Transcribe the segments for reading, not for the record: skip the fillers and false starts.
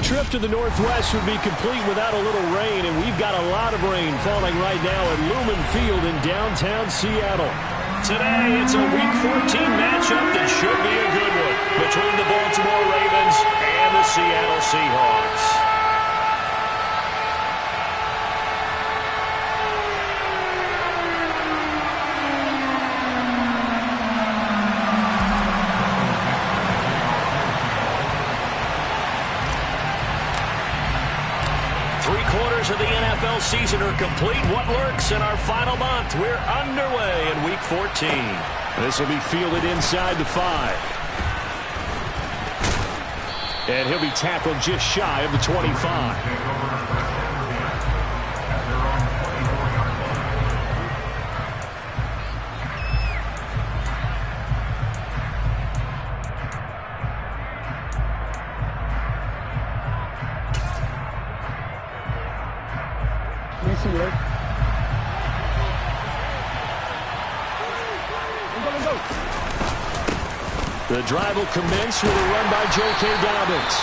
trip to the Northwest would be complete without a little rain, and we've got a lot of rain falling right now at Lumen Field in downtown Seattle. Today, it's a Week 14 matchup that should be a good one between the Baltimore Ravens and the Seattle Seahawks. Of the NFL season are complete. What lurks in our final month? We're underway in Week 14. This will be fielded inside the 5. And he'll be tackled just shy of the 25. The drive will commence with a run by J.K. Dobbins.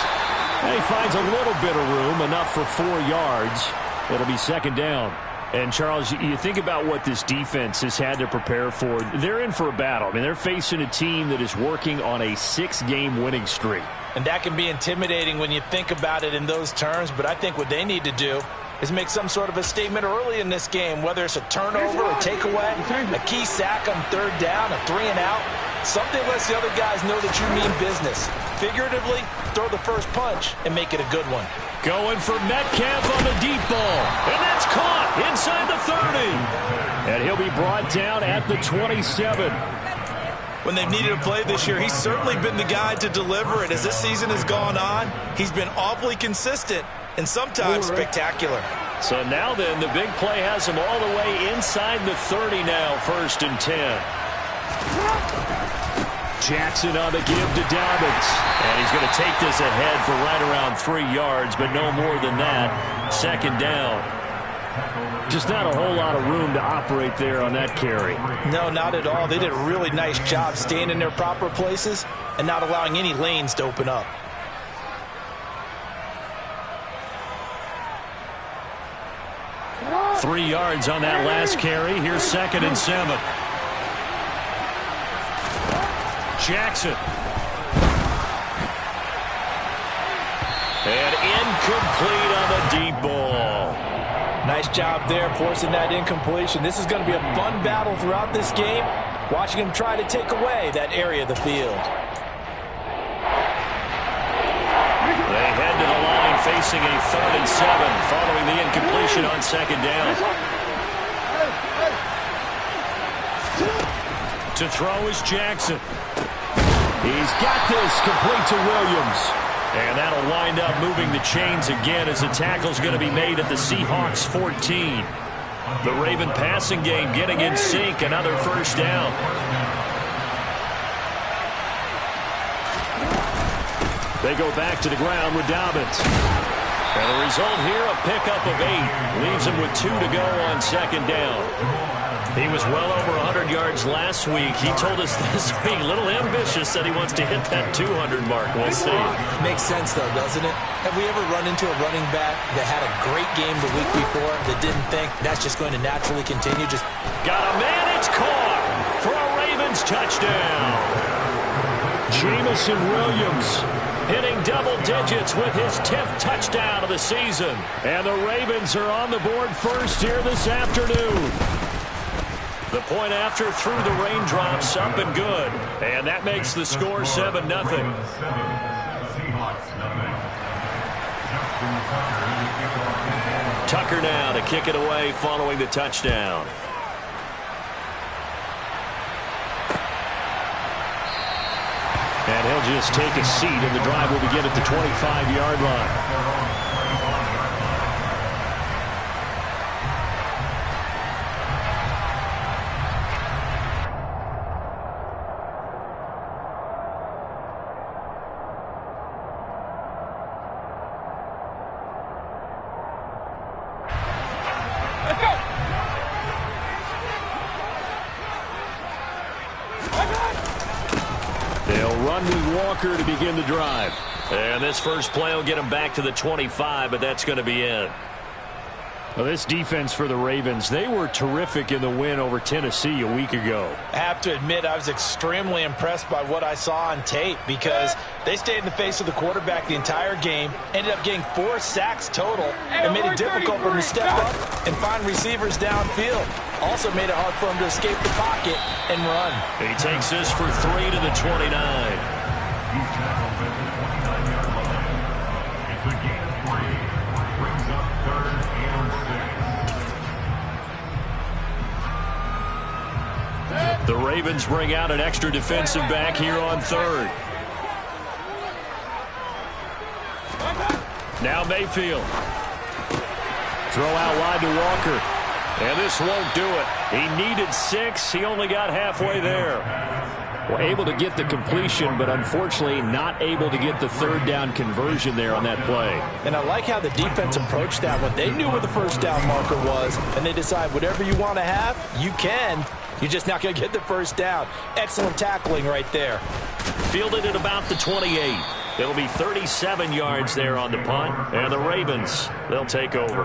And he finds a little bit of room, enough for 4 yards. It'll be second down. And, Charles, you think about what this defense has had to prepare for. They're in for a battle. I mean, they're facing a team that is working on a 6-game winning streak. And that can be intimidating when you think about it in those terms. But I think what they need to do is make some sort of a statement early in this game, whether it's a turnover, a takeaway, a key sack on 3rd down, a 3-and-out. Something lets the other guys know that you mean business. Figuratively, throw the first punch and make it a good one. Going for Metcalf on the deep ball. And that's caught inside the 30. And he'll be brought down at the 27. When they've needed a play this year, he's certainly been the guy to deliver it. As this season has gone on, he's been awfully consistent and sometimes spectacular. So now then, the big play has him all the way inside the 30 now, 1st and 10. Jackson on the give to Dobbins. And he's going to take this ahead for right around 3 yards, but no more than that. 2nd down. Just not a whole lot of room to operate there on that carry. No, not at all. They did a really nice job staying in their proper places and not allowing any lanes to open up. Three yards on that last carry. Here's 2nd and 7. Jackson. And incomplete on the deep ball. Nice job there forcing that incompletion. This is going to be a fun battle throughout this game, watching him try to take away that area of the field. They head to the line facing a 3rd and 7 following the incompletion on 2nd down. To throw is Jackson. He's got this complete to Williams. And that'll wind up moving the chains again as the tackle's going to be made at the Seahawks 14. The Raven passing game getting in sync. Another 1st down. They go back to the ground with Dobbins. And the result here, a pickup of 8. Leaves him with 2 to go on 2nd down. He was well over 100 yards last week. He told us this week, a little ambitious, that he wants to hit that 200 mark. We'll see. Makes sense, though, doesn't it? Have we ever run into a running back that had a great game the week before that didn't think that's just going to naturally continue? Just got a man. It's caught for a Ravens touchdown. Jamison Williams hitting double digits with his 10th touchdown of the season. And the Ravens are on the board first here this afternoon. The point after through the raindrops, up and good. And that makes the score 7-0. Tucker now to kick it away following the touchdown. And he'll just take a seat, and the drive will begin at the 25-yard line. run with Walker to begin the drive. And this first play will get him back to the 25, but that's going to be it. Well, this defense for the Ravens, they were terrific in the win over Tennessee a week ago. I have to admit, I was extremely impressed by what I saw on tape because they stayed in the face of the quarterback the entire game, ended up getting 4 sacks total, and made it difficult for him to step up and find receivers downfield. Also made it hard for him to escape the pocket and run. He takes this for 3 to the 29. The Ravens bring out an extra defensive back here on third. Now Mayfield. Throw out wide to Walker. And this won't do it. He needed 6. He only got halfway there. Well, able to get the completion, but unfortunately not able to get the third down conversion there on that play. And I like how the defense approached that one. They knew where the first down marker was, and they decide whatever you want to have, you can. You're just not going to get the first down. Excellent tackling right there. Fielded at about the 28. It'll be 37 yards there on the punt. And the Ravens, they'll take over.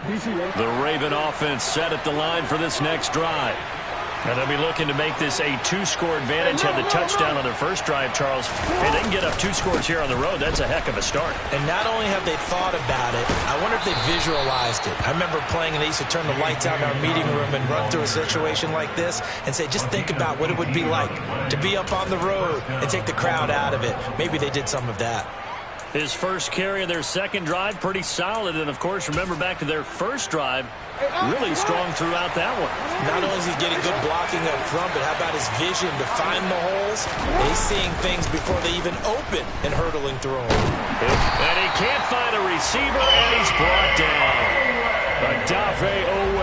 The Raven offense set at the line for this next drive. And they'll be looking to make this a 2-score advantage. Had the touchdown on their first drive, Charles. Hey, they can get up 2 scores here on the road. That's a heck of a start. And not only have they thought about it, I wonder if they visualized it. I remember playing, and they used to turn the lights out in our meeting room and run through a situation like this and say, just think about what it would be like to be up on the road and take the crowd out of it. Maybe they did some of that. His first carry of their second drive, pretty solid. And, of course, remember back to their first drive, really strong throughout that one. Not only is he getting good blocking up front, but how about his vision to find the holes? He's seeing things before they even open and hurtling through them. And he can't find a receiver, and he's brought down. Adafe Owe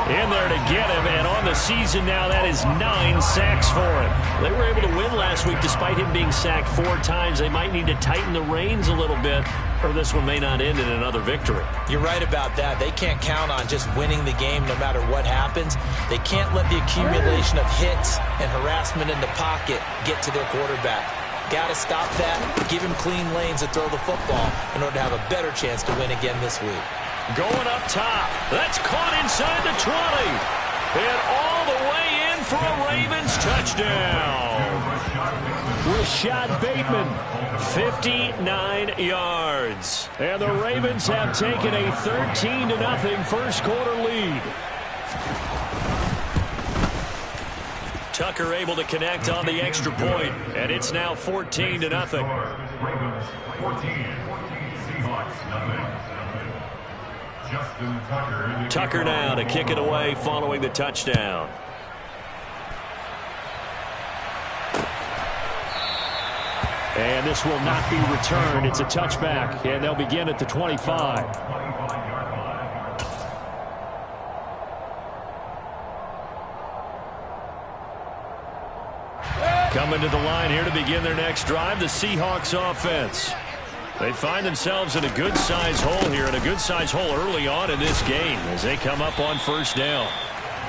in there to get him, and on the season now, that is 9 sacks for him. They were able to win last week despite him being sacked 4 times. They might need to tighten the reins a little bit, or this one may not end in another victory. You're right about that. They can't count on just winning the game no matter what happens. They can't let the accumulation of hits and harassment in the pocket get to their quarterback. Got to stop that, give him clean lanes to throw the football in order to have a better chance to win again this week. Going up top. That's caught inside the 20. And all the way in for a Ravens touchdown. Rashad Bateman, 59 yards. And the Ravens have taken a 13-0 first quarter lead. Tucker able to connect on the extra point, and it's now 14-0. Ravens 14, Seahawks nothing. Tucker now to kick it away following the touchdown. And this will not be returned. It's a touchback, and they'll begin at the 25. Coming to the line here to begin their next drive, the Seahawks offense. They find themselves in a good-sized hole here, and a good-sized hole early on in this game as they come up on first down.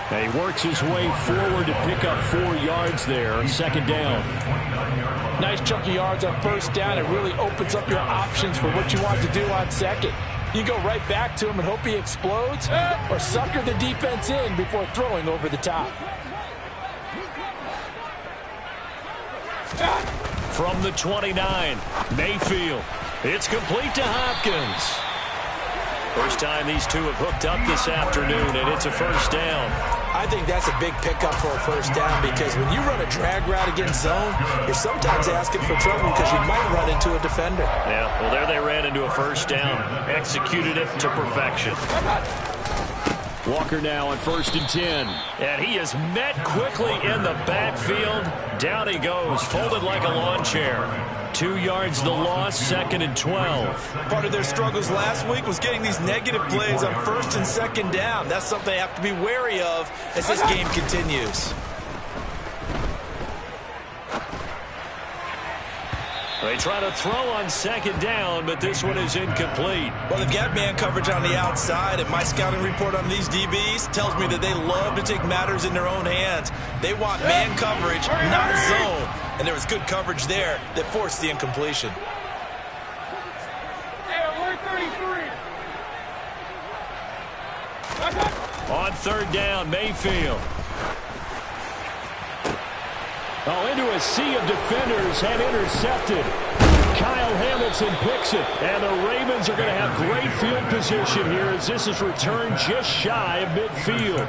And he works his way forward to pick up 4 yards there on second down. Nice chunky yards on first down. It really opens up your options for what you want to do on second. You go right back to him and hope he explodes, or sucker the defense in before throwing over the top. From the 29, Mayfield. It's complete to Hopkins. First time these two have hooked up this afternoon, and it's a first down. I think that's a big pickup for a first down because when you run a drag route against zone, you're sometimes asking for trouble because you might run into a defender. Yeah, well, there they ran into a first down. Executed it to perfection. Walker now on 1st and 10. And he is met quickly in the backfield. Down he goes, folded like a lawn chair. 2 yards the loss, 2nd and 12. Part of their struggles last week was getting these negative plays on 1st and 2nd down. That's something they have to be wary of as this game continues. They try to throw on second down, but this one is incomplete. Well, they've got man coverage on the outside, and my scouting report on these DBs tells me that they love to take matters in their own hands. They want man coverage, not zone. And there was good coverage there that forced the incompletion. On third down, Mayfield. Oh, into a sea of defenders and intercepted. Kyle Hamilton picks it, and the Ravens are going to have great field position here as this is returned just shy of midfield.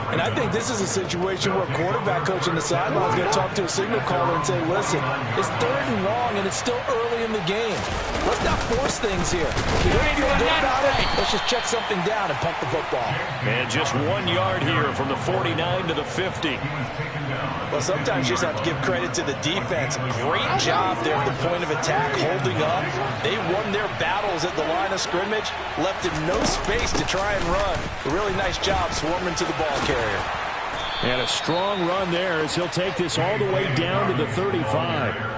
And I think this is a situation where quarterback coach on the sideline is going to talk to a signal caller and say, listen, it's 3rd and long, and it's still early in the game. Let's not force things here. If you don't feel good about it, let's just check something down and pump the football. And just 1 yard here from the 49 to the 50. Well, sometimes you just have to give credit to the defense. Great job there at the point of attack, holding up. They won their battles at the line of scrimmage, left in no space to try and run. A really nice job swarming to the ball carrier. And a strong run there as he'll take this all the way down to the 35.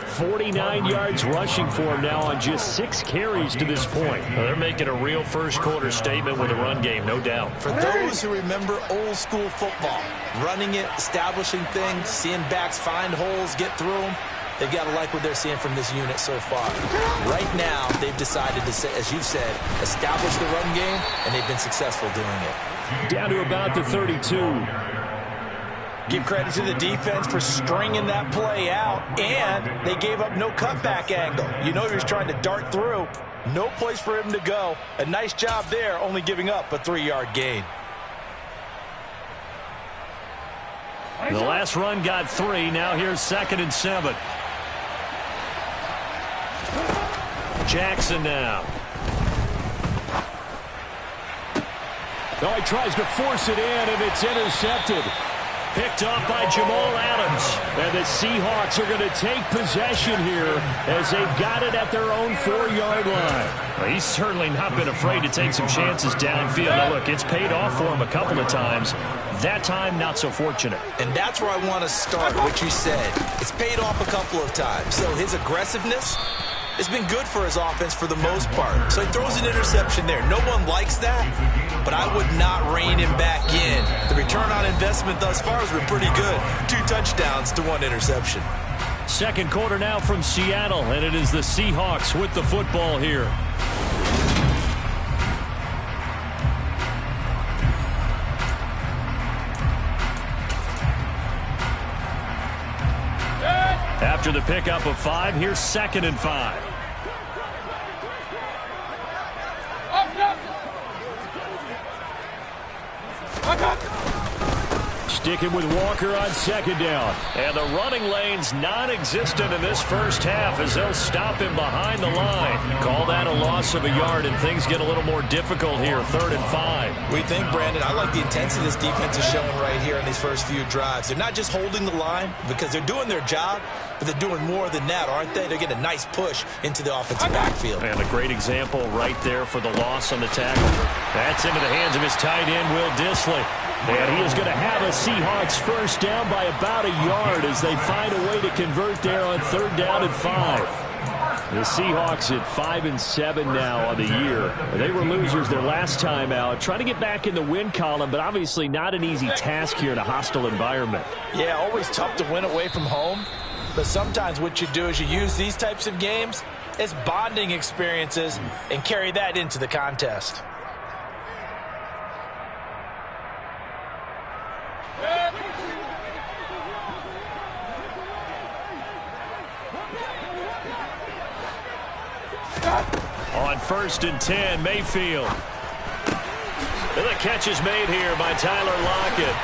49 yards rushing for him now on just 6 carries to this point. Well, they're making a real first-quarter statement with a run game, no doubt. For those who remember old-school football, running it, establishing things, seeing backs find holes, get through them, they've got to like what they're seeing from this unit so far. Right now, they've decided to, as you've said, establish the run game, and they've been successful doing it. Down to about the 32. Give credit to the defense for stringing that play out, and they gave up no cutback angle. You know he was trying to dart through. No place for him to go. A nice job there, only giving up a 3-yard gain. The last run got 3. Now here's 2nd and 7. Jackson now. Oh, he tries to force it in, and it's intercepted. Picked up by Jamal Adams. And the Seahawks are going to take possession here as they've got it at their own 4-yard line. Well, he's certainly not been afraid to take some chances downfield. Now, look, it's paid off for him a couple of times. That time, not so fortunate. And that's where I want to start, what you said. It's paid off a couple of times. So his aggressiveness has been good for his offense for the most part. So he throws an interception there. No one likes that, but I would not rein him back in. The return on investment thus far has been pretty good. 2 touchdowns to 1 interception. Second quarter now from Seattle, and it is the Seahawks with the football here. After the pickup of 5, here's 2nd and 5. Sticking with Walker on 2nd down. And the running lane's non-existent in this first half as they'll stop him behind the line. Call that a loss of a yard, and things get a little more difficult here, 3rd and 5. We think, Brandon, I like the intensity this defense is showing right here in these first few drives. They're not just holding the line because they're doing their job, but they're doing more than that, aren't they? They're getting a nice push into the offensive backfield. And a great example right there for the loss on the tackle. That's into the hands of his tight end, Will Dissly. And he is going to have a Seahawks first down by about a yard as they find a way to convert there on 3rd down and 5. The Seahawks at 5-7 now on the year. They were losers their last time out. Trying to get back in the win column, but obviously not an easy task here in a hostile environment. Yeah, always tough to win away from home. But sometimes what you do is you use these types of games as bonding experiences and carry that into the contest. On 1st and 10, Mayfield. And the catch is made here by Tyler Lockett.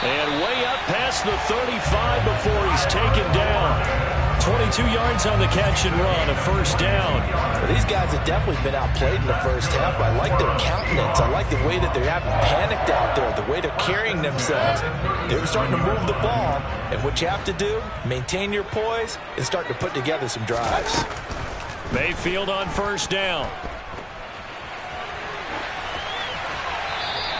And way up past the 35 before he's taken down. 22 yards on the catch and run, a first down. Well, these guys have definitely been outplayed in the first half. I like their countenance. I like the way that they haven't panicked out there, the way they're carrying themselves. They're starting to move the ball. And what you have to do, maintain your poise and start to put together some drives. Mayfield on 1st down.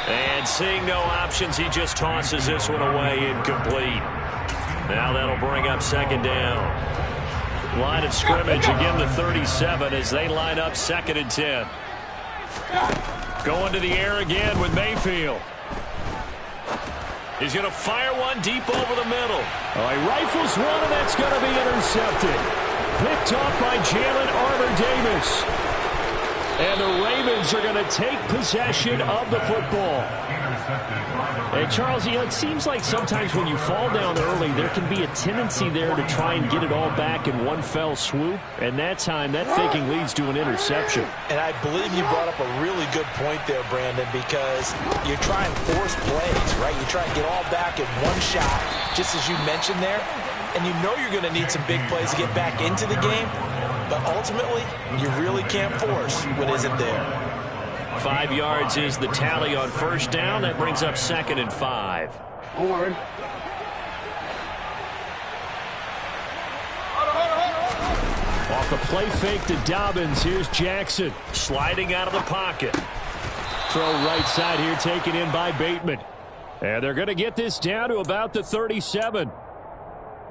And seeing no options, he just tosses this one away, incomplete. Now that'll bring up 2nd down. Line of scrimmage, again the 37 as they line up 2nd and 10. Going to the air again with Mayfield. He's going to fire one deep over the middle. Oh, he rifles one, and that's going to be intercepted. Picked off by Jalen Armour-Davis. And the Ravens are going to take possession of the football. And Charles, it seems like sometimes when you fall down early, there can be a tendency there to try and get it all back in one fell swoop. And that time, that thinking leads to an interception. And I believe you brought up a really good point there, Brandon, because you try and force plays, right? You try and get all back in one shot, just as you mentioned there. And you know you're going to need some big plays to get back into the game. But ultimately, you really can't force what isn't there. 5 yards is the tally on first down. That brings up 2nd and 5. Forward. Off the play fake to Dobbins. Here's Jackson sliding out of the pocket. Throw right side here taken in by Bateman. And they're going to get this down to about the 37.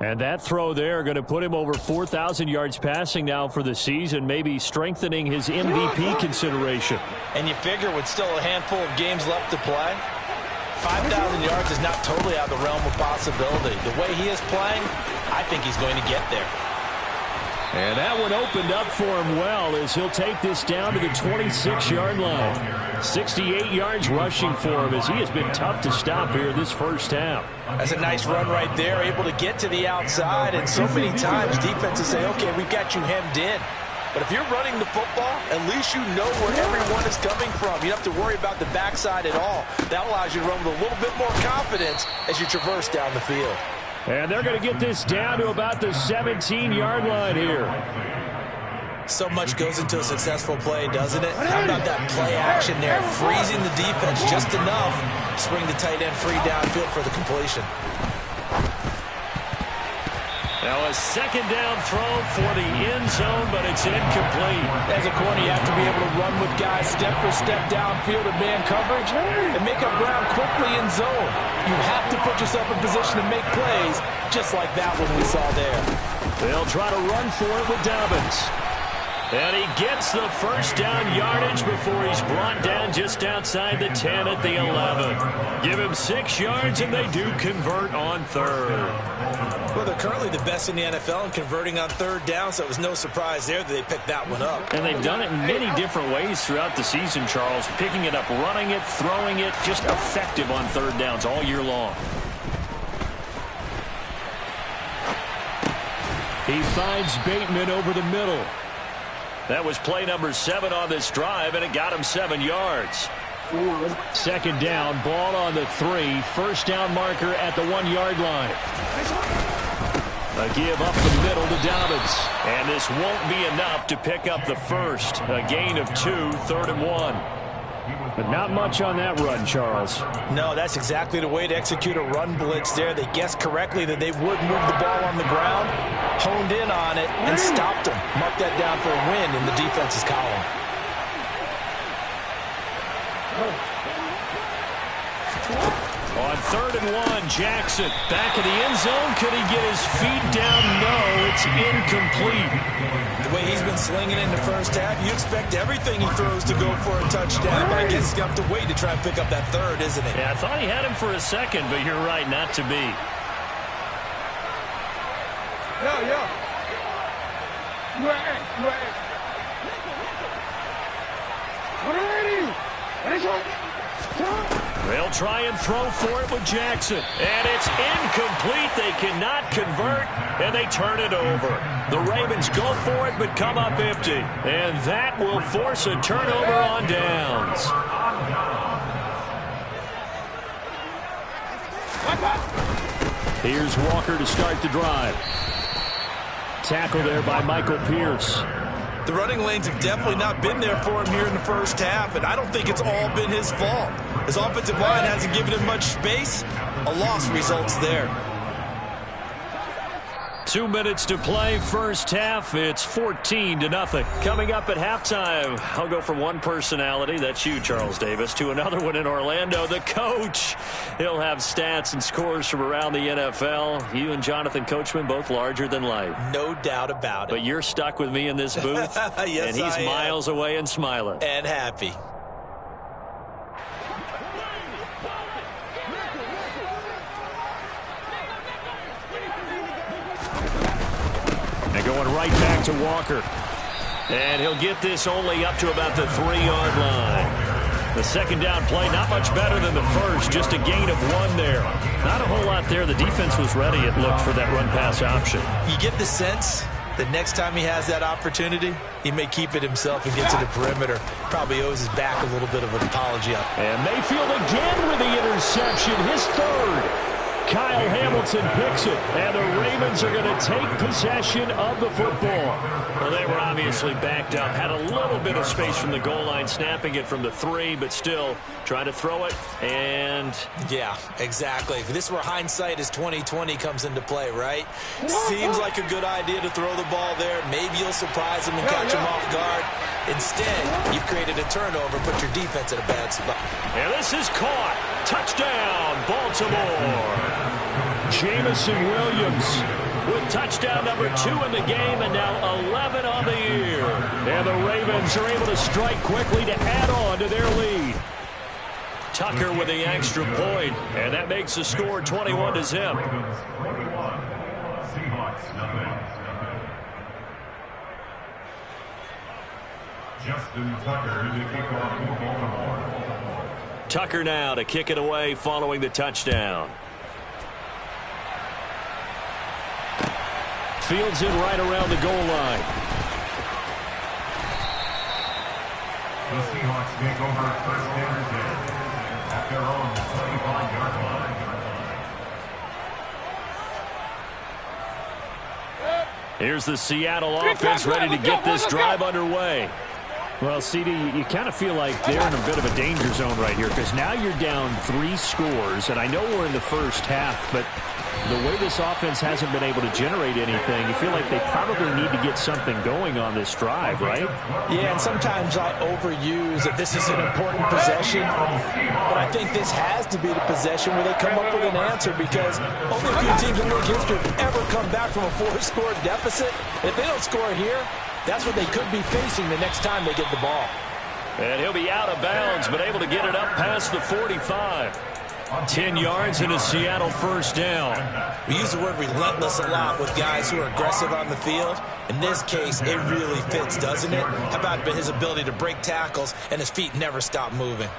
And that throw there going to put him over 4,000 yards passing now for the season, maybe strengthening his MVP consideration. And you figure with still a handful of games left to play, 5,000 yards is not totally out of the realm of possibility. The way he is playing, I think he's going to get there. And that one opened up for him well as he'll take this down to the 26-yard line. 68 yards rushing for him as he has been tough to stop here this first half. That's a nice run right there, able to get to the outside. And so many times defenses say, okay, we've got you hemmed in. But if you're running the football, at least you know where everyone is coming from. You don't have to worry about the backside at all. That allows you to run with a little bit more confidence as you traverse down the field. And they're going to get this down to about the 17-yard line here. So much goes into a successful play, doesn't it? How about that play action there, freezing the defense just enough to bring the tight end free downfield for the completion. Now a second down throw for the end zone, but it's incomplete. As a corner, you have to be able to run with guys step for step downfield in man coverage and make up ground quickly in zone. You have to put yourself in position to make plays, just like that one we saw there. They'll try to run for it with Dobbins. And he gets the first down yardage before he's brought down just outside the 10 at the 11. Give him 6 yards, and they do convert on third. Well, they're currently the best in the NFL in converting on third down, so it was no surprise there that they picked that one up. And they've done it in many different ways throughout the season, Charles. Picking it up, running it, throwing it, just effective on third downs all year long. He finds Bateman over the middle. That was play number 7 on this drive, and it got him 7 yards. Second down, ball on the 3. First down marker at the 1-yard line. A give up the middle to Dobbins. And this won't be enough to pick up the first. A gain of 2, 3rd and 1. But not much on that run, Charles. No, that's exactly the way to execute a run blitz there. They guessed correctly that they would move the ball on the ground, honed in on it, and stopped them. Mark that down for a win in the defense's column. On 3rd and 1, Jackson back in the end zone. Could he get his feet down? No, it's incomplete. The way he's been slinging in the first half, you expect everything he throws to go for a touchdown. But I guess he's going to have to wait to try and pick up that third, isn't he? Yeah, I thought he had him for a second, but you're right, not to be. They'll try and throw for it with Jackson. And it's incomplete. They cannot convert, and they turn it over. The Ravens go for it, but come up empty. And that will force a turnover on downs. Here's Walker to start the drive. Tackle there by Michael Pierce. The running lanes have definitely not been there for him here in the first half, and I don't think it's all been his fault. His offensive line hasn't given him much space. A loss results there. 2 minutes to play, first half. It's 14-0. Coming up at halftime, I'll go from one personality, that's you, Charles Davis, to another one in Orlando, the coach. He'll have stats and scores from around the NFL. You and Jonathan Coachman, both larger than life. No doubt about it. But you're stuck with me in this booth, yes, and he's miles away and smiling. And happy. And going right back to Walker. And he'll get this only up to about the 3-yard line. The second down play, not much better than the first, just a gain of 1 there. Not a whole lot there. The defense was ready, it looked, for that run-pass option. You get the sense that next time he has that opportunity, he may keep it himself and get to the perimeter. Probably owes his back a little bit of an apology. And Mayfield again with the interception, his third. Kyle Hamilton picks it, and the Ravens are going to take possession of the football. Well, they were obviously backed up, had a little bit of space from the goal line, snapping it from the 3, but still trying to throw it, and... Yeah, exactly. This is where hindsight is 20/20 comes into play, right? Seems like a good idea to throw the ball there. Maybe you'll surprise him and catch him off guard. Instead, you've created a turnover, put your defense in a bad spot. And this is caught. Touchdown, Baltimore. Jameson Williams with touchdown number 2 in the game, and now 11 on the year. And the Ravens are able to strike quickly to add on to their lead. Tucker with the extra point, and that makes the score 21-0. Seahawks, nothing. Justin Tucker to kick off for Baltimore. Tucker now to kick it away following the touchdown. Fields in right around the goal line. The Seahawks take over first and 10 at their own 25-yard line. Here's the Seattle offense ready to get this drive underway. Well, CD, you kind of feel like they're in a bit of a danger zone right here, because now you're down 3 scores, and I know we're in the first half, but the way this offense hasn't been able to generate anything, you feel like they probably need to get something going on this drive, right? Yeah, and sometimes I overuse that this is an important possession, but I think this has to be the possession where they come up with an answer, because only a few teams in league history have ever come back from a 4-score deficit. And if they don't score here, that's what they could be facing the next time they get the ball. And he'll be out of bounds, but able to get it up past the 45. 10 yards and a Seattle first down. We use the word relentless a lot with guys who are aggressive on the field. In this case, it really fits, doesn't it? How about his ability to break tackles and his feet never stop moving?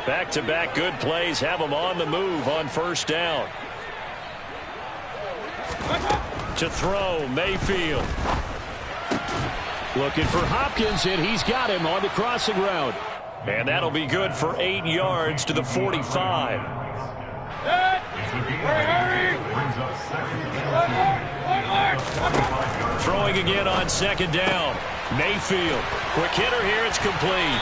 Back-to-back good plays have them on the move on first down. To throw, Mayfield. Looking for Hopkins, and he's got him on the crossing route. And that'll be good for 8 yards to the 45. Throwing again on second down. Mayfield. Quick hitter here, it's complete.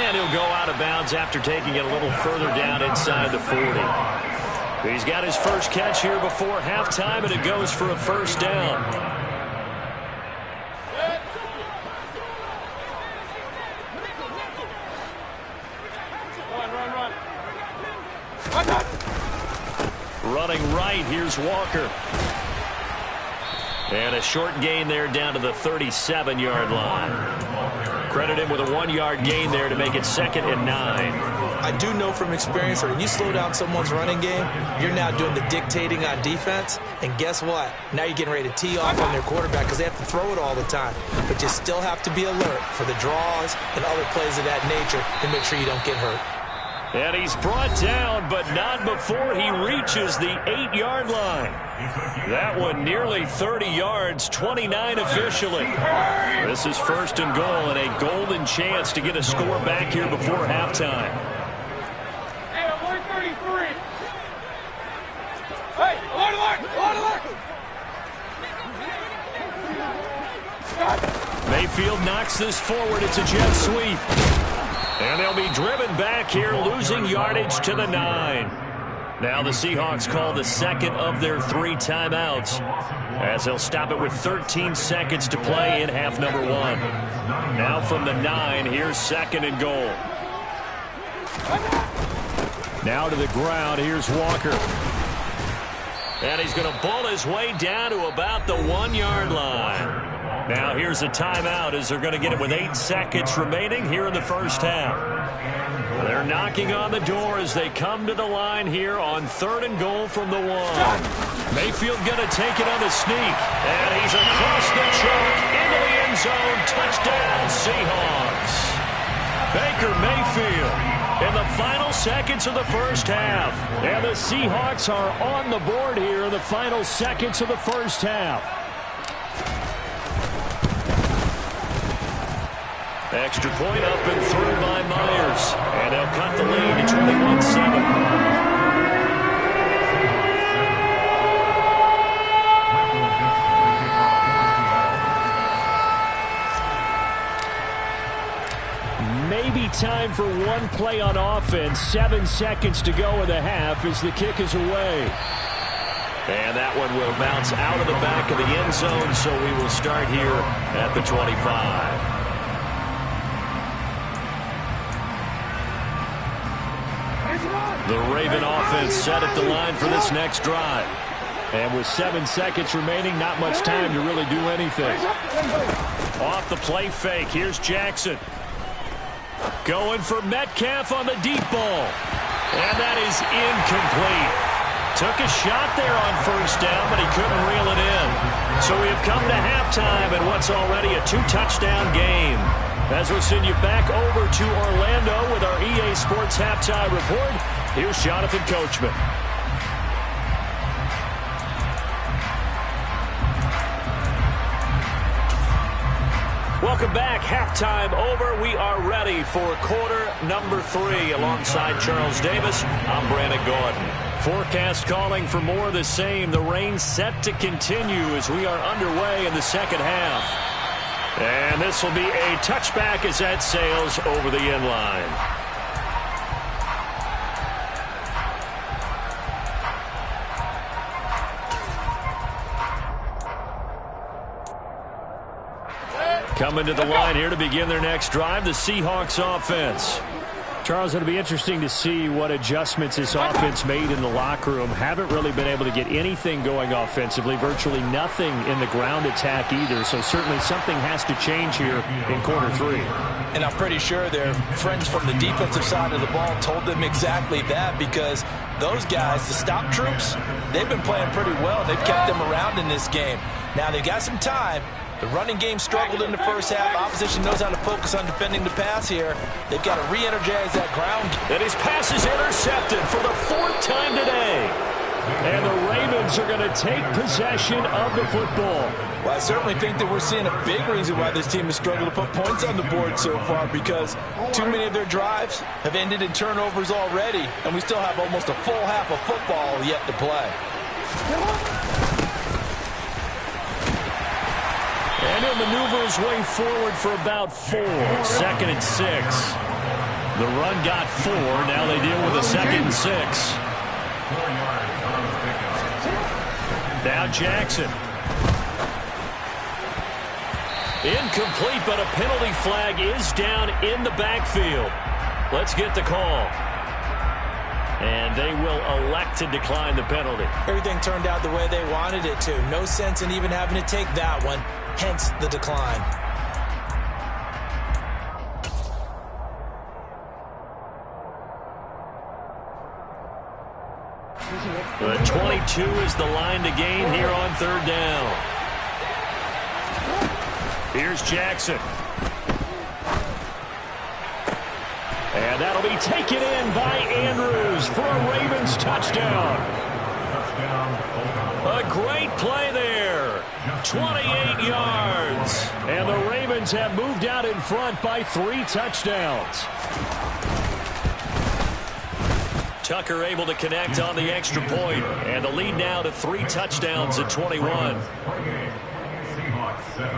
And he'll go out of bounds after taking it a little further down inside the 40. He's got his first catch here before halftime, and it goes for a first down. Running right, here's Walker. And a short gain there down to the 37-yard line. Credit him with a 1-yard gain there to make it 2nd and 9. I do know from experience that when you slow down someone's running game, you're now doing the dictating on defense. And guess what? Now you're getting ready to tee off on their quarterback because they have to throw it all the time. But you still have to be alert for the draws and other plays of that nature to make sure you don't get hurt. And he's brought down, but not before he reaches the 8-yard line. That one nearly 30 yards, 29 officially. This is 1st and goal, and a golden chance to get a score back here before halftime. Hey, alert 33. Hey, alert. Mayfield knocks this forward. It's a jet sweep. And they'll be driven back here, losing yardage to the 9. Now the Seahawks call the second of their 3 timeouts as they'll stop it with 13 seconds to play in half number 1. Now from the 9, here's 2nd and goal. Now to the ground, here's Walker. And he's going to bull his way down to about the 1-yard line. Now here's a timeout as they're going to get it with 8 seconds remaining here in the first half. They're knocking on the door as they come to the line here on 3rd and goal from the 1. Mayfield going to take it on the sneak. And he's across the chalk into the end zone. Touchdown, Seahawks. Baker Mayfield in the final seconds of the first half. And the Seahawks are on the board here in the final seconds of the first half. Extra point up and through by Myers. And they'll cut the lead to 21-7. Maybe time for one play on offense. 7 seconds to go in the half as the kick is away. And that one will bounce out of the back of the end zone, so we will start here at the 25. The Raven offense set at the line for this next drive. And with 7 seconds remaining, not much time to really do anything. Off the play fake, here's Jackson. Going for Metcalf on the deep ball. And that is incomplete. Took a shot there on first down, but he couldn't reel it in. So we have come to halftime in what's already a 2-touchdown game. As we'll send you back over to Orlando with our EA Sports Halftime Report, here's Jonathan Coachman. Welcome back. Halftime over. We are ready for quarter number 3 alongside Charles Davis. I'm Brandon Gordon. Forecast calling for more of the same. The rain set to continue as we are underway in the second half. And this will be a touchback as that sails over the end line. Coming to the line here to begin their next drive, the Seahawks offense. Charles, it'll be interesting to see what adjustments this offense made in the locker room. Haven't really been able to get anything going offensively, virtually nothing in the ground attack either. So certainly something has to change here in quarter 3. And I'm pretty sure their friends from the defensive side of the ball told them exactly that, because those guys, the stop troops, they've been playing pretty well. They've kept them around in this game. Now they've got some time. The running game struggled in the first half. Opposition knows how to focus on defending the pass here. They've got to re-energize that ground. And his pass is intercepted for the 4th time today. And the Ravens are going to take possession of the football. Well, I certainly think that we're seeing a big reason why this team has struggled to put points on the board so far, because too many of their drives have ended in turnovers already, and we still have almost a full half of football yet to play. And he'll maneuver his way forward for about 4. 2nd and 6. The run got 4. Now they deal with a 2nd and 6. Now Jackson. Incomplete, but a penalty flag is down in the backfield. Let's get the call. And they will elect to decline the penalty. Everything turned out the way they wanted it to. No sense in even having to take that one. Hence the decline. The 22 is the line to gain here on 3rd down. Here's Jackson. And that'll be taken in by Andrews for a Ravens touchdown. A great play there. 28 yards. And the Ravens have moved out in front by 3 touchdowns. Tucker able to connect on the extra point. And the lead now to 3 touchdowns at 21. Seahawks 7.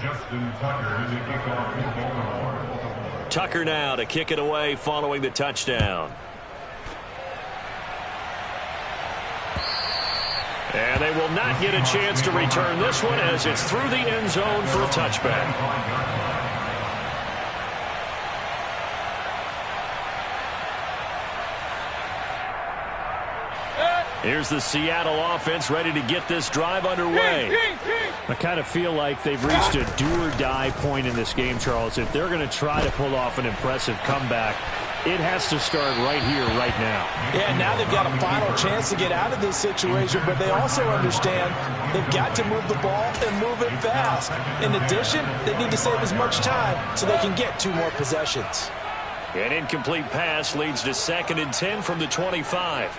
Justin Tucker to kick off in Baltimore. Tucker now to kick it away following the touchdown. And they will not get a chance to return this one as it's through the end zone for a touchback. Here's the Seattle offense ready to get this drive underway. I kind of feel like they've reached a do-or-die point in this game, Charles. If they're going to try to pull off an impressive comeback, it has to start right here, right now. Yeah, now they've got a final chance to get out of this situation, but they also understand they've got to move the ball and move it fast. In addition, they need to save as much time so they can get 2 more possessions. An incomplete pass leads to 2nd and 10 from the 25.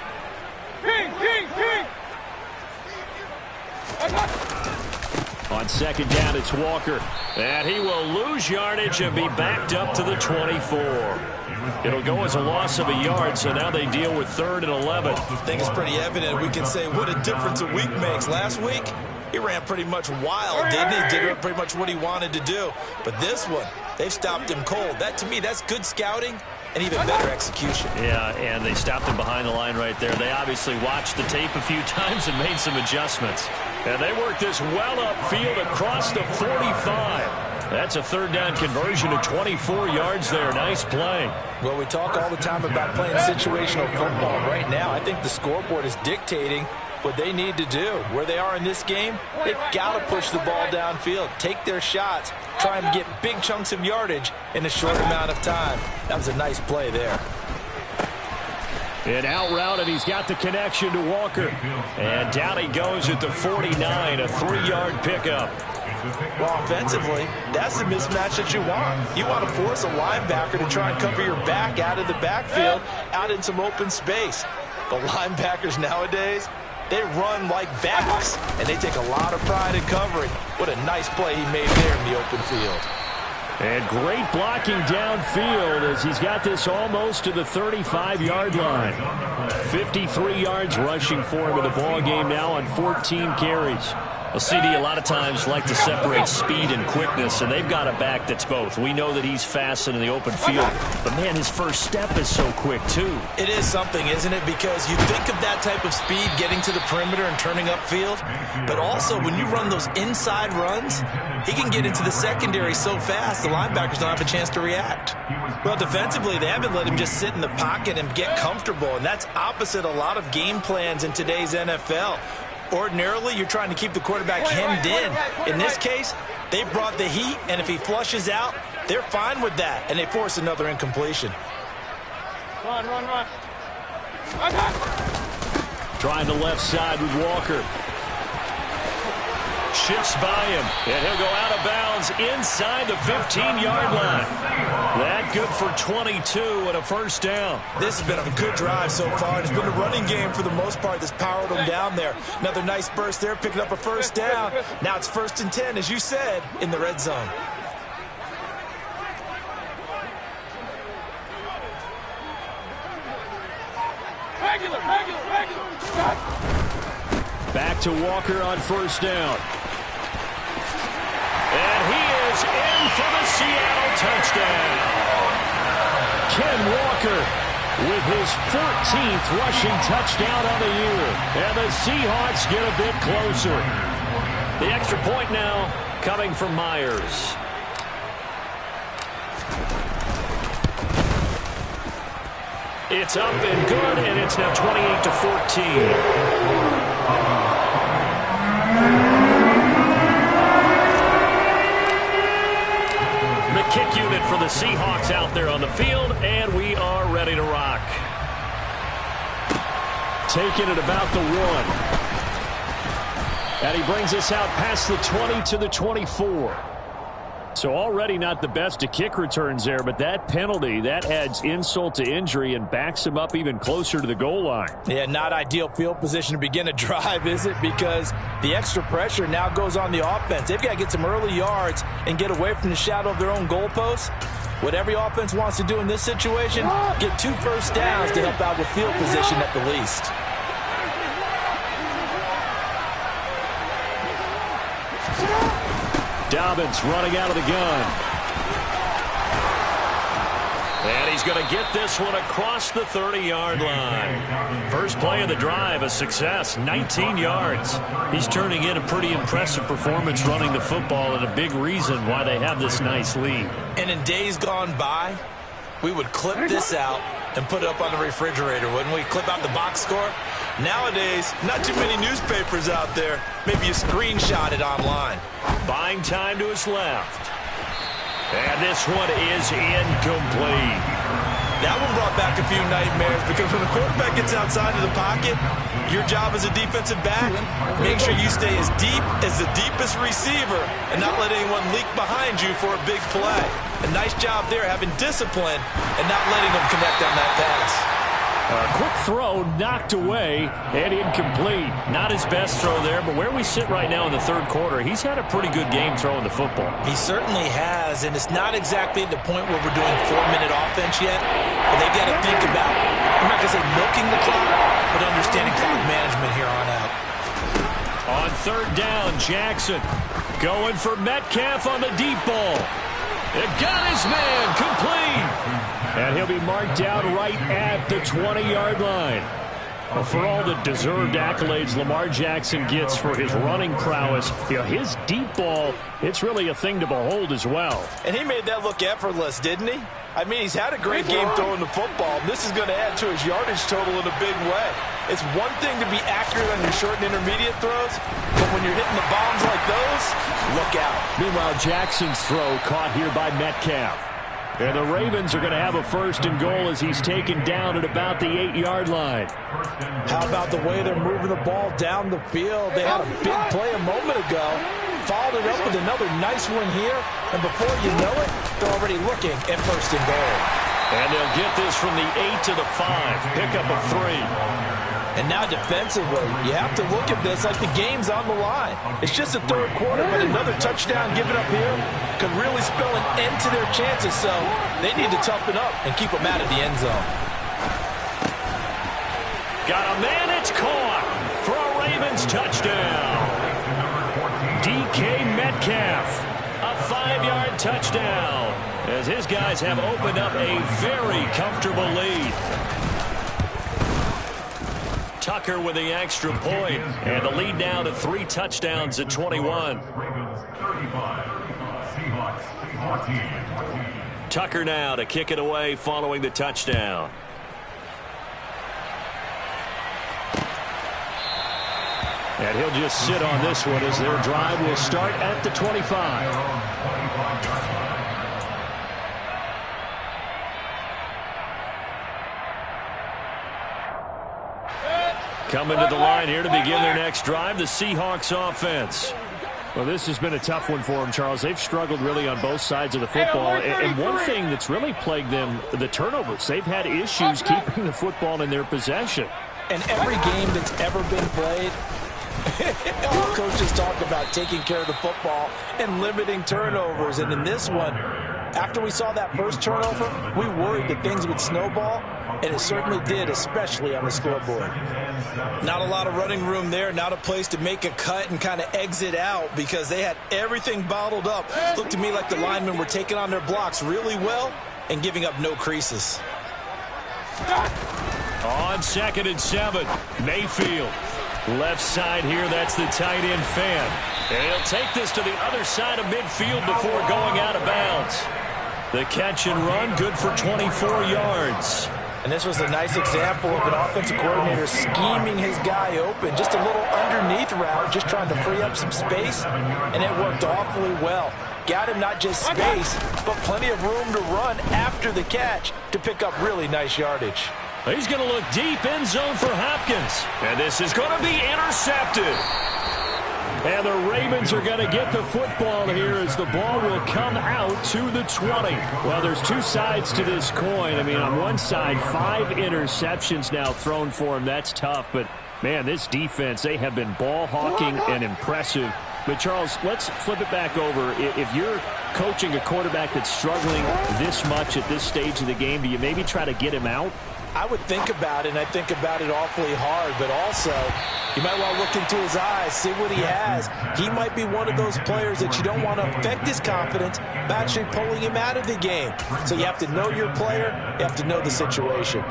On 2nd down, it's Walker. And he will lose yardage and be backed up to the 24. It'll go as a loss of a yard, so now they deal with 3rd and 11. I think it's pretty evident. We can say what a difference a week makes. Last week, he ran pretty much wild, didn't he? Did pretty much what he wanted to do. But this one, they've stopped him cold. That, to me, that's good scouting and even better execution. Yeah, and they stopped him behind the line right there. They obviously watched the tape a few times and made some adjustments. And they worked this well upfield across the 45. That's a 3rd down conversion of 24 yards there. Nice play. Well, we talk all the time about playing situational football. Right now, I think the scoreboard is dictating what they need to do. Where they are in this game, they've got to push the ball downfield, take their shots, try and get big chunks of yardage in a short amount of time. That was a nice play there. An out route, and he's got the connection to Walker. And down he goes at the 49, a 3-yard pickup. Well, offensively, that's the mismatch that you want. You want to force a linebacker to try and cover your back out of the backfield, out in some open space. The linebackers nowadays, they run like backs, and they take a lot of pride in covering. What a nice play he made there in the open field. And great blocking downfield as he's got this almost to the 35-yard line. 53 yards rushing for him in the ball game now on 14 carries. Well, CD a lot of times like to separate speed and quickness, and they've got a back that's both. We know that he's fast in the open field, but, man, his first step is so quick, too. It is something, isn't it? Because you think of that type of speed getting to the perimeter and turning upfield, but also when you run those inside runs, he can get into the secondary so fast the linebackers don't have a chance to react. Well, defensively, they haven't let him just sit in the pocket and get comfortable, and that's opposite a lot of game plans in today's NFL. Ordinarily, you're trying to keep the quarterback hemmed in. In this case, they brought the heat, and if he flushes out, they're fine with that, and they force another incompletion. Run. Trying the left side with Walker. Shifts by him, and he'll go out of bounds inside the 15-yard line. That good for 22 and a 1st down. This has been a good drive so far. It's been a running game for the most part that's powered them down there. Another nice burst there, picking up a 1st down. Now it's 1st and 10, as you said, in the red zone. Regular. Back to Walker on 1st down. And he is in for the Seattle touchdown. Ken Walker with his 14th rushing touchdown of the year. And the Seahawks get a bit closer. The extra point now coming from Myers. It's up and good, and it's now 28-14. The kick unit for the Seahawks out there on the field, and we are ready to rock. Taking it about the 1. And he brings us out past the 20 to the 24. So already not the best of kick returns there, but that penalty, that adds insult to injury and backs him up even closer to the goal line. Yeah, not ideal field position to begin a drive, is it? Because the extra pressure now goes on the offense. They've got to get some early yards and get away from the shadow of their own goalposts. What every offense wants to do in this situation, get 2 first downs to help out with field position at the least. Dobbins running out of the gun. And he's he's going to get this one across the 30-yard line. First play of the drive, a success, 19 yards. He's turning in a pretty impressive performance running the football, and a big reason why they have this nice lead. And in days gone by, we would clip this out and put it up on the refrigerator, wouldn't we? Clip out the box score. Nowadays, not too many newspapers out there. Maybe you screenshot it online. Buying time to his left. And this one is incomplete. That one brought back a few nightmares because when the quarterback gets outside of the pocket, your job as a defensive back, make sure you stay as deep as the deepest receiver and not let anyone leak behind you for a big play. A nice job there having discipline and not letting them connect on that pass. A quick throw knocked away and incomplete. Not his best throw there, but where we sit right now in the third quarter, he's had a pretty good game throwing the football. He certainly has, and it's not exactly at the point where we're doing 4-minute offense yet. But they've got to think about, I'm not going to say milking the clock, but understanding clock management here on out. On third down, Jackson going for Metcalf on the deep ball. It got his man complete. And he'll be marked down right at the 20-yard line. Well, for all the deserved accolades Lamar Jackson gets for his running prowess, his deep ball, it's really a thing to behold as well. And he made that look effortless, didn't he? I mean, he's had a great game throwing the football. This is going to add to his yardage total in a big way. It's one thing to be accurate on your short and intermediate throws, but when you're hitting the bombs like those, look out. Meanwhile, Jackson's throw caught here by Metcalf. And the Ravens are going to have a 1st and goal as he's taken down at about the 8-yard line. How about the way they're moving the ball down the field? They had a big play a moment ago, followed it up with another nice one here, and before you know it, they're already looking at 1st and goal. And they'll get this from the 8 to the 5, pick up a 3. And now defensively, you have to look at this like the game's on the line. It's just the third quarter, but another touchdown given up here could really spell an end to their chances. So they need to toughen up and keep them out of the end zone. Got a man, it's caught for a Ravens touchdown. DK Metcalf, a 5-yard touchdown, as his guys have opened up a very comfortable lead. Tucker with the extra point, and the lead now to 3 touchdowns at 21. Tucker now to kick it away following the touchdown. And he'll just sit on this one as their drive will start at the 25. Coming to the line here to begin their next drive, the Seahawks offense. Well, this has been a tough one for them, Charles. They've struggled really on both sides of the football. And one thing that's really plagued them, the turnovers. They've had issues keeping the football in their possession. And every game that's ever been played, all coaches talk about taking care of the football and limiting turnovers. And in this one, after we saw that first turnover, we worried that things would snowball, and it certainly did, especially on the scoreboard. Not a lot of running room there, not a place to make a cut and kind of exit out because they had everything bottled up. Looked to me like the linemen were taking on their blocks really well and giving up no creases. On 2nd and 7, Mayfield. Left side here, that's the tight end fan. And he'll take this to the other side of midfield before going out of bounds. The catch and run, good for 24 yards. And this was a nice example of an offensive coordinator scheming his guy open. Just a little underneath route, just trying to free up some space, and it worked awfully well. Got him not just space, but plenty of room to run after the catch to pick up really nice yardage. He's going to look deep, end zone for Hopkins. And this is going to be intercepted. And the Ravens are going to get the football here as the ball will come out to the 20. Well, there's two sides to this coin. I mean, on one side, 5 interceptions now thrown for him. That's tough. But, man, this defense, they have been ball hawking and impressive. But, Charles, let's flip it back over. If you're coaching a quarterback that's struggling this much at this stage of the game, do you maybe try to get him out? I would think about it, and I think about it awfully hard, but also you might want to look into his eyes, see what he has. He might be one of those players that you don't want to affect his confidence by actually pulling him out of the game. So you have to know your player, you have to know the situation.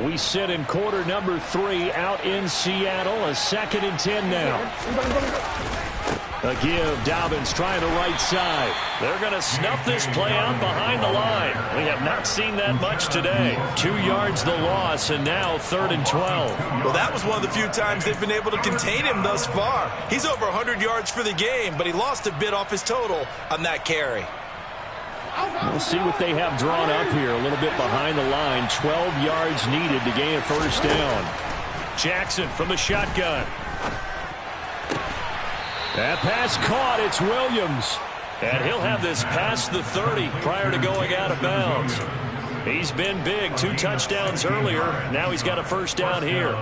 We sit in quarter number 3 out in Seattle, a 2nd and 10 now. A give, Dobbins trying the right side. They're going to snuff this play out behind the line. We have not seen that much today. 2 yards the loss, and now 3rd and 12. Well, that was one of the few times they've been able to contain him thus far. He's over 100 yards for the game, but he lost a bit off his total on that carry. We'll see what they have drawn up here. A little bit behind the line. 12 yards needed to gain a first down. Jackson from the shotgun. That pass caught. It's Williams. And he'll have this past the 30 prior to going out of bounds. He's been big. 2 touchdowns earlier. Now he's got a first down here.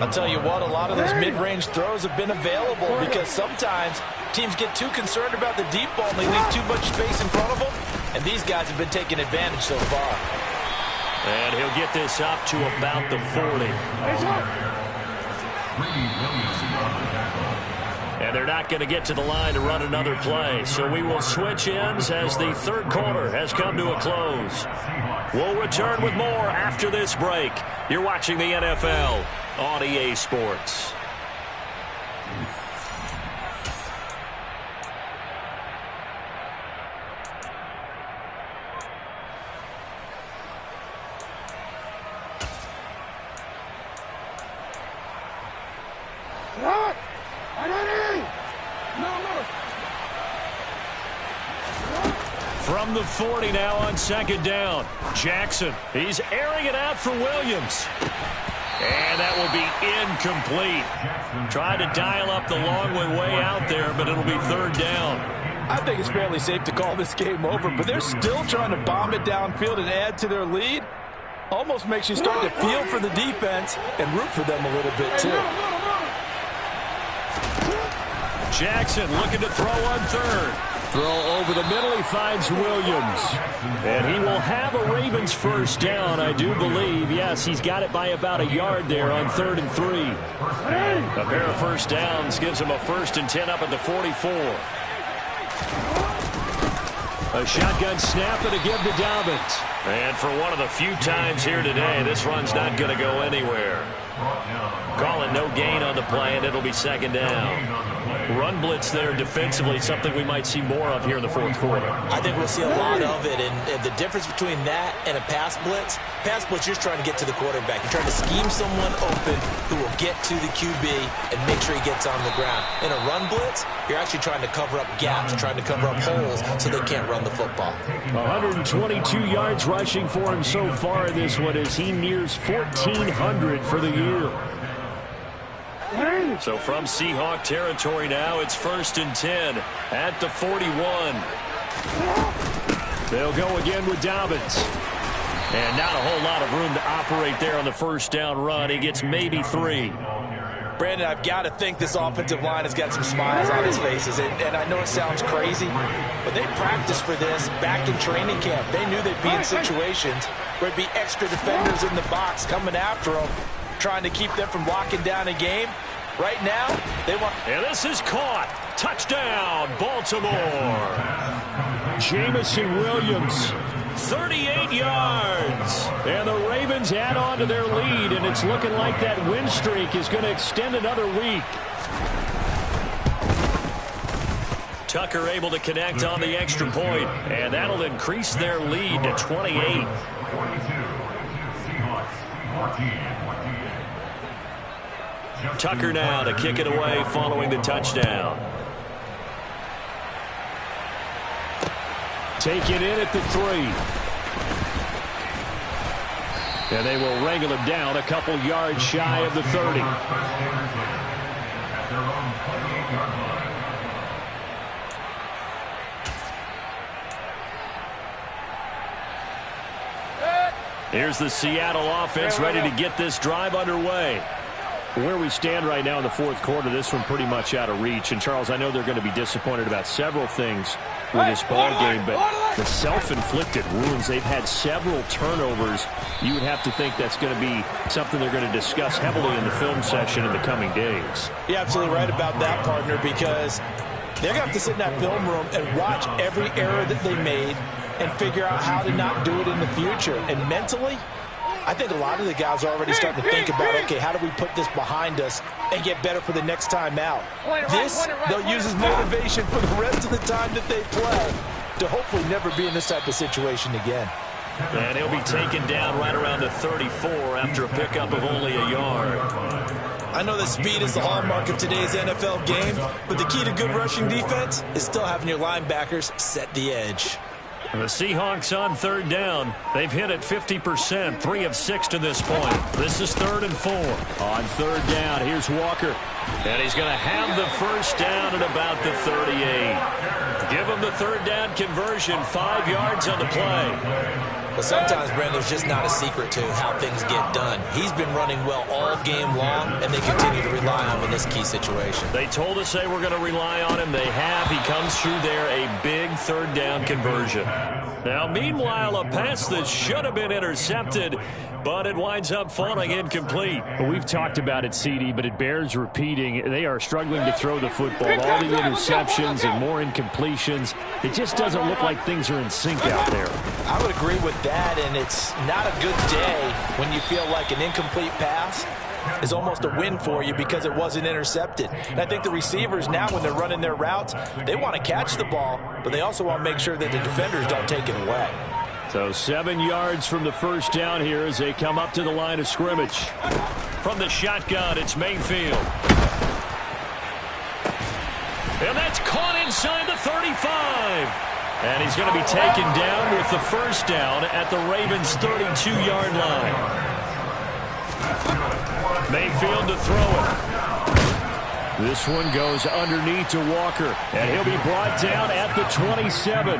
I'll tell you what, a lot of those mid-range throws have been available because sometimes teams get too concerned about the deep ball and they leave too much space in front of them. And these guys have been taking advantage so far. And he'll get this up to about the 40. And they're not going to get to the line to run another play. So we will switch ends as the 3rd quarter has come to a close. We'll return with more after this break. You're watching the NFL on EA Sports. From the 40 now on 2nd down. Jackson, he's airing it out for Williams. And that will be incomplete. Tried to dial up the long way out there, but it'll be 3rd down. I think it's fairly safe to call this game over, but they're still trying to bomb it downfield and add to their lead. Almost makes you start to feel for the defense and root for them a little bit, too. Jackson looking to throw on 3rd. Throw over the middle, he finds Williams. And he will have a Ravens first down, I do believe. Yes, he's got it by about a yard there on 3rd and 3. A pair of first downs gives him a 1st and 10 up at the 44. A shotgun snap and a give to Dobbins. And for one of the few times here today, this run's not going to go anywhere. Calling no gain on the play, and it'll be 2nd down. Run blitz there defensively, something we might see more of here in the 4th quarter. I think we'll see a lot of it, and the difference between that and a pass blitz, you're just trying to get to the quarterback. You're trying to scheme someone open who will get to the QB and make sure he gets on the ground. In a run blitz, you're actually trying to cover up gaps, trying to cover up holes so they can't run the football. 122 yards rushing for him so far in this one as he nears 1,400 for the year. So from Seahawk territory now, it's 1st and 10 at the 41. They'll go again with Dobbins. And not a whole lot of room to operate there on the first down run. He gets maybe 3. Brandon, I've got to think this offensive line has got some smiles on its faces. And I know it sounds crazy, but they practiced for this back in training camp. They knew they'd be in situations where there'd be extra defenders in the box coming after them, trying to keep them from locking down a game. Right now, they want... And this is caught. Touchdown, Baltimore. Jamison Williams. 38 yards. And the Ravens add on to their lead, and it's looking like that win streak is going to extend another week. Tucker able to connect on the extra point, and that'll increase their lead to 28. 22. Seahawks 14. Tucker now to kick it away following the touchdown. Take it in at the 3. And they will wrangle him down a couple yards shy of the 30. Here's the Seattle offense ready to get this drive underway. Where we stand right now in the fourth quarter, this one pretty much out of reach. And, Charles, I know they're going to be disappointed about several things with this ball game, but the self-inflicted wounds, they've had several turnovers. You would have to think that's going to be something they're going to discuss heavily in the film session in the coming days. You're absolutely right about that, partner, because they're going to have to sit in that film room and watch every error that they made and figure out how to not do it in the future. And mentally, I think a lot of the guys are already starting to think about, okay, how do we put this behind us and get better for the next time out? This, they'll use as motivation for the rest of the time that they play to hopefully never be in this type of situation again. And he'll be taken down right around the 34 after a pickup of only a yard. I know that speed is the hallmark of today's NFL game, but the key to good rushing defense is still having your linebackers set the edge. The Seahawks on third down. They've hit it 50%, 3 of 6 to this point. This is 3rd and 4. On third down, here's Walker. And he's going to have the first down at about the 38. Give him the third down conversion, 5 yards on the play. But sometimes, Brandon, there's just not a secret to how things get done. He's been running well all game long, and they continue to rely on him in this key situation. They told us they were going to rely on him. They have. He comes through there, a big third down conversion. Now, meanwhile, a pass that should have been intercepted, but it winds up falling incomplete. Well, we've talked about it, CD, but it bears repeating. They are struggling to throw the football. All the interceptions and more incompletions. It just doesn't look like things are in sync out there. I would agree with that, and it's not a good day when you feel like an incomplete pass is almost a win for you because it wasn't intercepted. And I think the receivers now, when they're running their routes, they want to catch the ball, but they also want to make sure that the defenders don't take it away. So 7 yards from the first down here as they come up to the line of scrimmage. From the shotgun, it's Mayfield. And that's caught inside the 35. And he's going to be taken down with the first down at the Ravens' 32-yard line. Mayfield to throw it. This one goes underneath to Walker, and he'll be brought down at the 27.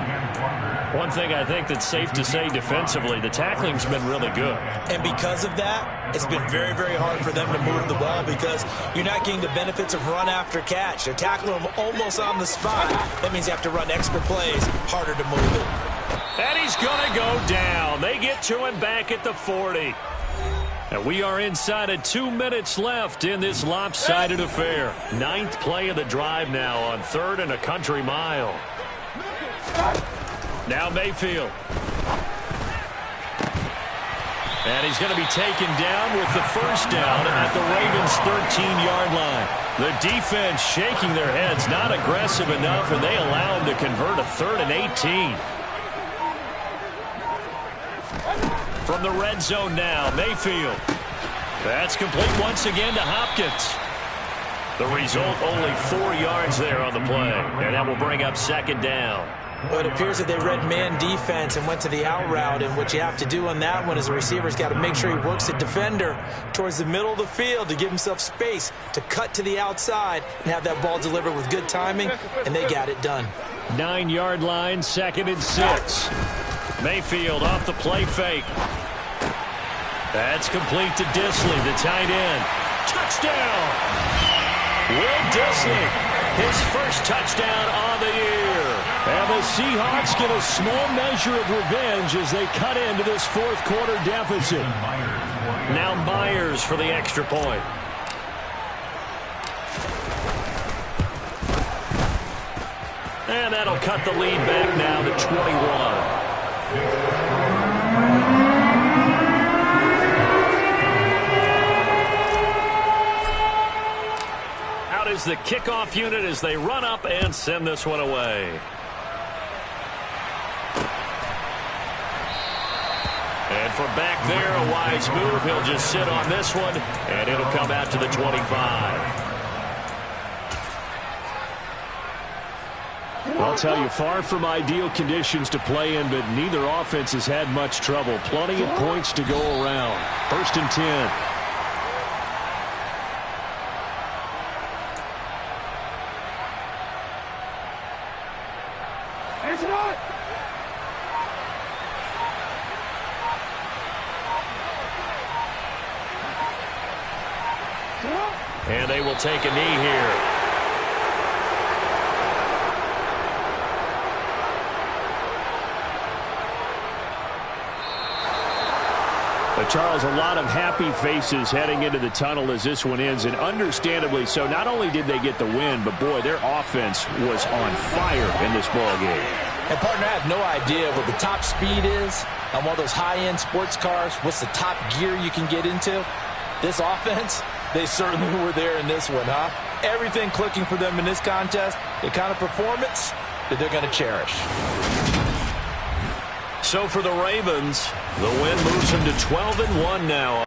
One thing I think that's safe to say defensively, the tackling's been really good. And because of that, it's been very, very hard for them to move the ball because you're not getting the benefits of run after catch. They're tackling them almost on the spot. That means you have to run extra plays, harder to move it. And he's going to go down. They get to him back at the 40. And we are inside of 2 minutes left in this lopsided affair. 9th play of the drive now on 3rd and a country mile. Now Mayfield. And he's going to be taken down with the first down at the Ravens' 13-yard line. The defense shaking their heads, not aggressive enough, and they allow him to convert a 3rd and 18. From the red zone now, Mayfield. That's complete once again to Hopkins. The result, only 4 yards there on the play, and that will bring up 2nd down. Well, it appears that they read man defense and went to the out route, and what you have to do on that one is the receiver's got to make sure he works the defender towards the middle of the field to give himself space to cut to the outside and have that ball delivered with good timing, and they got it done. 9-yard line, 2nd and 6. Mayfield off the play fake. That's complete to Disley, the tight end. Touchdown! Will Disley, his first touchdown on the year. And the Seahawks get a small measure of revenge as they cut into this fourth quarter deficit. Now Myers for the extra point. And that'll cut the lead back now to 21. Is the kickoff unit as they run up and send this one away. And from back there, a wise move. He'll just sit on this one, and it'll come out to the 25. I'll tell you, far from ideal conditions to play in, but neither offense has had much trouble. Plenty of points to go around. 1st and 10. Come on! And they will take a knee here. But Charles, a lot of happy faces heading into the tunnel as this one ends, and understandably so. Not only did they get the win, but boy, their offense was on fire in this ball game. And partner, I have no idea what the top speed is on one of those high-end sports cars. What's the top gear you can get into? This offense, they certainly were there in this one, huh? Everything clicking for them in this contest, the kind of performance that they're going to cherish. So for the Ravens, the win moves them to 12-1 now.